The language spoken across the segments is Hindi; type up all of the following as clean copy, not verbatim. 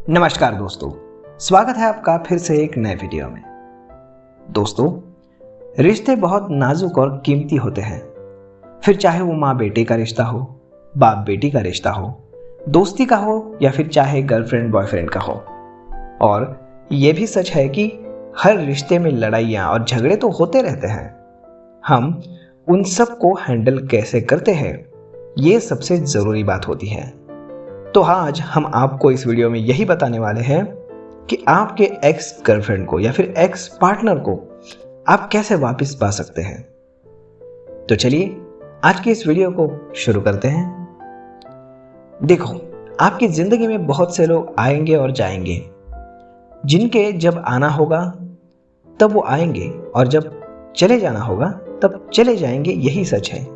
नमस्कार दोस्तों, स्वागत है आपका फिर से एक नए वीडियो में। दोस्तों, रिश्ते बहुत नाजुक और कीमती होते हैं। फिर चाहे वो माँ बेटे का रिश्ता हो, बाप बेटी का रिश्ता हो, दोस्ती का हो या फिर चाहे गर्लफ्रेंड बॉयफ्रेंड का हो। और ये भी सच है कि हर रिश्ते में लड़ाइयाँ और झगड़े तो होते रहते हैं। हम उन सब को हैंडल कैसे करते हैं, ये सबसे ज़रूरी बात होती है। तो आज हम आपको इस वीडियो में यही बताने वाले हैं कि आपके एक्स गर्लफ्रेंड को या फिर एक्स पार्टनर को आप कैसे वापस पा सकते हैं। तो चलिए आज की इस वीडियो को शुरू करते हैं। देखो, आपकी जिंदगी में बहुत से लोग आएंगे और जाएंगे, जिनके जब आना होगा तब वो आएंगे और जब चले जाना होगा तब चले जाएंगे, यही सच है।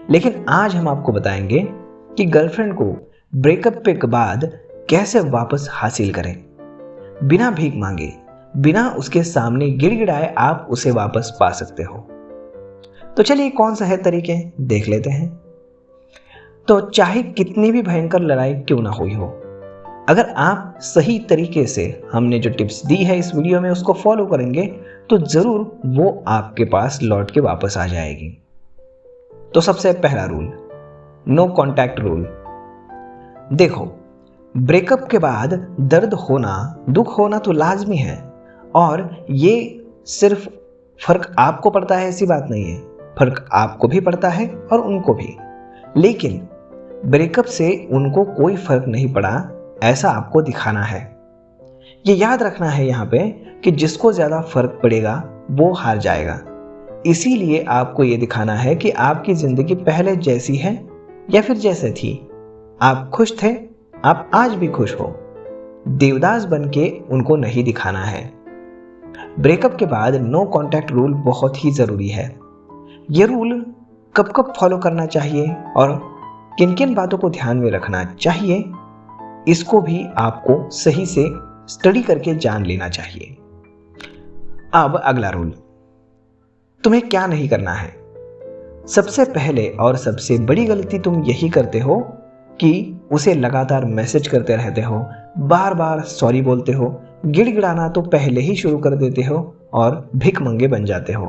लेकिन आज हम आपको बताएंगे कि गर्लफ्रेंड को ब्रेकअप के बाद कैसे वापस हासिल करें। बिना भीख मांगे, बिना उसके सामने गिड़गिड़ाए आप उसे वापस पा सकते हो। तो चलिए कौन सा है तरीके देख लेते हैं। तो चाहे कितनी भी भयंकर लड़ाई क्यों ना हुई हो, अगर आप सही तरीके से हमने जो टिप्स दी है इस वीडियो में उसको फॉलो करेंगे तो जरूर वो आपके पास लौट के वापस आ जाएगी। तो सबसे पहला रूल, नो कॉन्टैक्ट रूल। देखो, ब्रेकअप के बाद दर्द होना, दुख होना तो लाजमी है और ये सिर्फ फर्क आपको पड़ता है ऐसी बात नहीं है। फर्क आपको भी पड़ता है और उनको भी। लेकिन ब्रेकअप से उनको कोई फर्क नहीं पड़ा ऐसा आपको दिखाना है। ये याद रखना है यहाँ पे कि जिसको ज़्यादा फर्क पड़ेगा वो हार जाएगा। इसीलिए आपको ये दिखाना है कि आपकी ज़िंदगी पहले जैसी है या फिर जैसे थी। आप खुश थे, आप आज भी खुश हो। देवदास बनके उनको नहीं दिखाना है। ब्रेकअप के बाद नो कॉन्टैक्ट रूल बहुत ही ज़रूरी है। ये रूल कब कब फॉलो करना चाहिए और किन किन बातों को ध्यान में रखना चाहिए, इसको भी आपको सही से स्टडी करके जान लेना चाहिए। अब अगला रूल, तुम्हें क्या नहीं करना है। सबसे पहले और सबसे बड़ी गलती तुम यही करते हो कि उसे लगातार मैसेज करते रहते हो, बार बार सॉरी बोलते हो, गिड़गिड़ाना तो पहले ही शुरू कर देते हो और भिख मंगे बन जाते हो।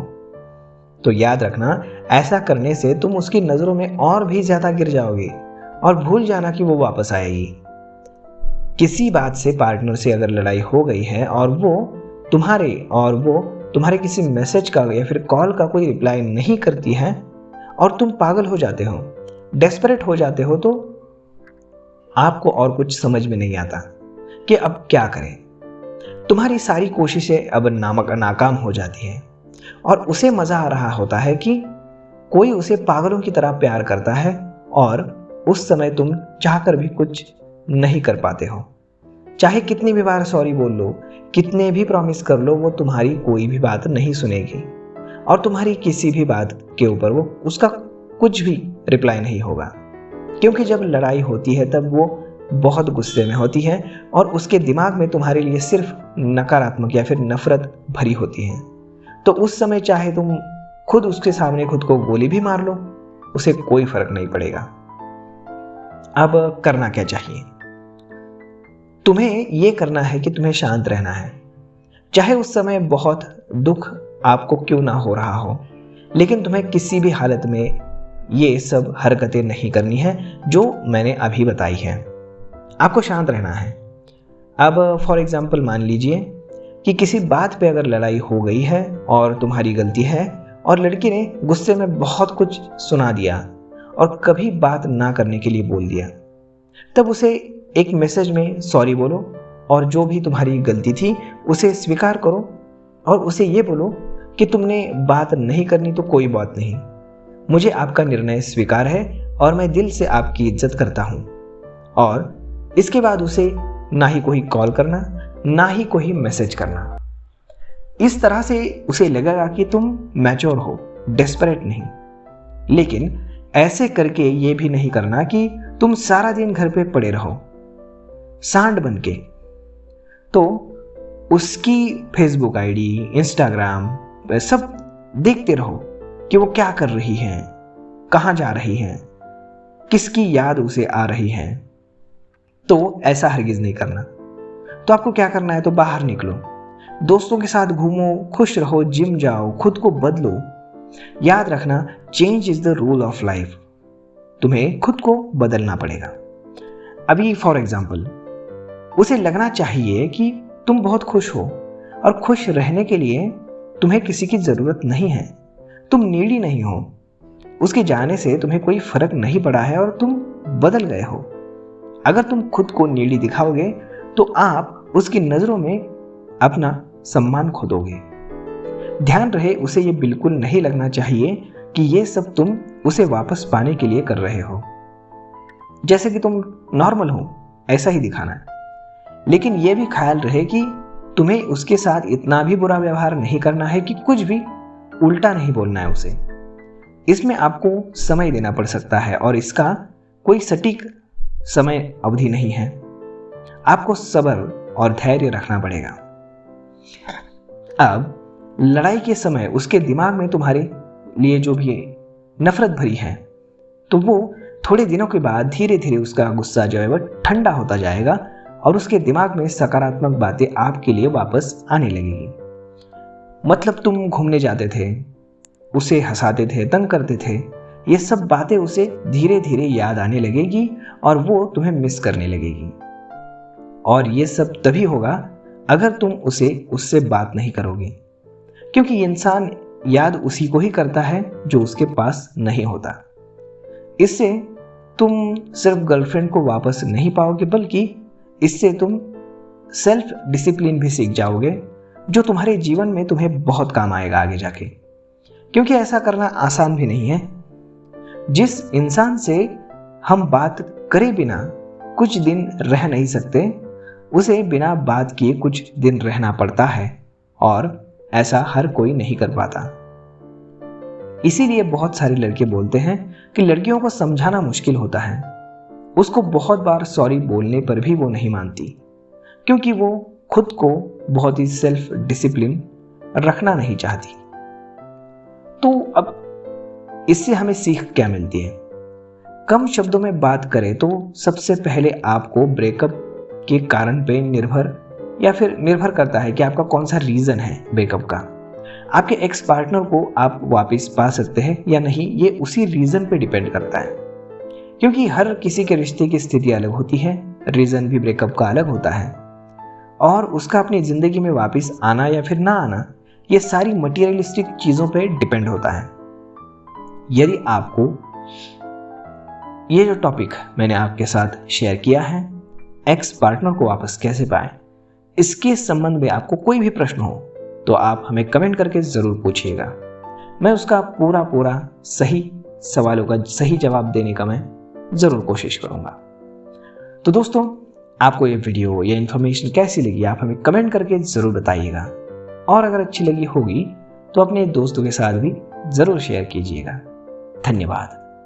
तो याद रखना, ऐसा करने से तुम उसकी नज़रों में और भी ज़्यादा गिर जाओगे और भूल जाना कि वो वापस आएगी। किसी बात से, पार्टनर से अगर लड़ाई हो गई है और वो तुम्हारे किसी मैसेज का या फिर कॉल का कोई रिप्लाई नहीं करती है और तुम पागल हो जाते हो, डेस्परेट हो जाते हो, तो आपको और कुछ समझ में नहीं आता कि अब क्या करें। तुम्हारी सारी कोशिशें अब नाकाम हो जाती हैं और उसे मज़ा आ रहा होता है कि कोई उसे पागलों की तरह प्यार करता है और उस समय तुम चाहकर भी कुछ नहीं कर पाते हो। चाहे कितनी भी बार सॉरी बोल लो, कितने भी प्रॉमिस कर लो, वो तुम्हारी कोई भी बात नहीं सुनेगी और तुम्हारी किसी भी बात के ऊपर वो उसका कुछ भी रिप्लाई नहीं होगा। क्योंकि जब लड़ाई होती है तब वो बहुत गुस्से में होती है और उसके दिमाग में तुम्हारे लिए सिर्फ नकारात्मक या फिर नफरत भरी होती है। तो उस समय चाहे तुम खुद उसके सामने खुद को गोली भी मार लो, उसे कोई फर्क नहीं पड़ेगा। अब करना क्या चाहिए? तुम्हें यह करना है कि तुम्हें शांत रहना है। चाहे उस समय बहुत दुख आपको क्यों ना हो रहा हो, लेकिन तुम्हें किसी भी हालत में ये सब हरकतें नहीं करनी है जो मैंने अभी बताई है। आपको शांत रहना है। अब फॉर एग्जाम्पल मान लीजिए कि किसी बात पे अगर लड़ाई हो गई है और तुम्हारी गलती है और लड़की ने गुस्से में बहुत कुछ सुना दिया और कभी बात ना करने के लिए बोल दिया, तब उसे एक मैसेज में सॉरी बोलो और जो भी तुम्हारी गलती थी उसे स्वीकार करो और उसे ये बोलो कि तुमने बात नहीं करनी तो कोई बात नहीं, मुझे आपका निर्णय स्वीकार है और मैं दिल से आपकी इज्जत करता हूं। और इसके बाद उसे ना ही कोई कॉल करना, ना ही कोई मैसेज करना। इस तरह से उसे लगेगा कि तुम मैच्योर हो, डेस्परेट नहीं। लेकिन ऐसे करके ये भी नहीं करना कि तुम सारा दिन घर पे पड़े रहो सांड बन के। तो उसकी फेसबुक आईडी, इंस्टाग्राम सब देखते रहो कि वो क्या कर रही हैं, कहाँ जा रही हैं, किसकी याद उसे आ रही है। तो ऐसा हरगिज नहीं करना। तो आपको क्या करना है, तो बाहर निकलो, दोस्तों के साथ घूमो, खुश रहो, जिम जाओ, खुद को बदलो। याद रखना, change is the rule of life. तुम्हें खुद को बदलना पड़ेगा। अभी फॉर एग्जाम्पल, उसे लगना चाहिए कि तुम बहुत खुश हो और खुश रहने के लिए तुम्हें किसी की जरूरत नहीं है, तुम नीडी नहीं हो, उसके जाने से तुम्हें कोई फर्क नहीं पड़ा है और तुम बदल गए हो। अगर तुम खुद को नीडी दिखाओगे तो आप उसकी नजरों में अपना सम्मान खो दोगे। ध्यान रहे, उसे ये बिल्कुल नहीं लगना चाहिए कि ये सब तुम उसे वापस पाने के लिए कर रहे हो। जैसे कि तुम नॉर्मल हो ऐसा ही दिखाना है, लेकिन यह भी ख्याल रहे कि तुम्हें उसके साथ इतना भी बुरा व्यवहार नहीं करना है कि कुछ भी उल्टा नहीं बोलना है उसे। इसमें आपको समय देना पड़ सकता है और इसका कोई सटीक समय अवधि नहीं है। आपको सब्र और धैर्य रखना पड़ेगा। अब लड़ाई के समय उसके दिमाग में तुम्हारे लिए जो भी नफरत भरी है, तो वो थोड़े दिनों के बाद धीरे धीरे उसका गुस्सा जो है वह ठंडा होता जाएगा और उसके दिमाग में सकारात्मक बातें आपके लिए वापस आने लगेगी। मतलब तुम घूमने जाते थे, उसे हंसाते थे, तंग करते थे, ये सब बातें उसे धीरे धीरे याद आने लगेगी और वो तुम्हें मिस करने लगेगी। और ये सब तभी होगा अगर तुम उससे बात नहीं करोगे, क्योंकि इंसान याद उसी को ही करता है जो उसके पास नहीं होता। इससे तुम सिर्फ गर्लफ्रेंड को वापस नहीं पाओगे, बल्कि इससे तुम सेल्फ डिसिप्लिन भी सीख जाओगे, जो तुम्हारे जीवन में तुम्हें बहुत काम आएगा आगे जाके। क्योंकि ऐसा करना आसान भी नहीं है। जिस इंसान से हम बात करे बिना कुछ दिन रह नहीं सकते, उसे बिना बात किए कुछ दिन रहना पड़ता है, और ऐसा हर कोई नहीं कर पाता। इसीलिए बहुत सारे लड़के बोलते हैं कि लड़कियों को समझाना मुश्किल होता है। उसको बहुत बार सॉरी बोलने पर भी वो नहीं मानती, क्योंकि वो खुद को बहुत ही सेल्फ डिसिप्लिन रखना नहीं चाहती। तो अब इससे हमें सीख क्या मिलती है? कम शब्दों में बात करें तो सबसे पहले आपको ब्रेकअप के कारण पे निर्भर करता है कि आपका कौन सा रीजन है ब्रेकअप का। आपके एक्स पार्टनर को आप वापस पा सकते हैं या नहीं, ये उसी रीजन पे डिपेंड करता है, क्योंकि हर किसी के रिश्ते की स्थिति अलग होती है, रीजन भी ब्रेकअप का अलग होता है, और उसका अपनी जिंदगी में वापस आना या फिर ना आना, ये सारी मटीरियलिस्टिक चीजों पे डिपेंड होता है। यदि आपको ये जो टॉपिक मैंने आपके साथ शेयर किया है, एक्स पार्टनर को वापस कैसे पाएं, इसके संबंध में आपको कोई भी प्रश्न हो तो आप हमें कमेंट करके जरूर पूछिएगा। मैं उसका पूरा सही सवालों का सही जवाब देने का मैं जरूर कोशिश करूंगा। तो दोस्तों, आपको ये वीडियो या इन्फॉर्मेशन कैसी लगी, आप हमें कमेंट करके जरूर बताइएगा, और अगर अच्छी लगी होगी तो अपने दोस्तों के साथ भी जरूर शेयर कीजिएगा। धन्यवाद।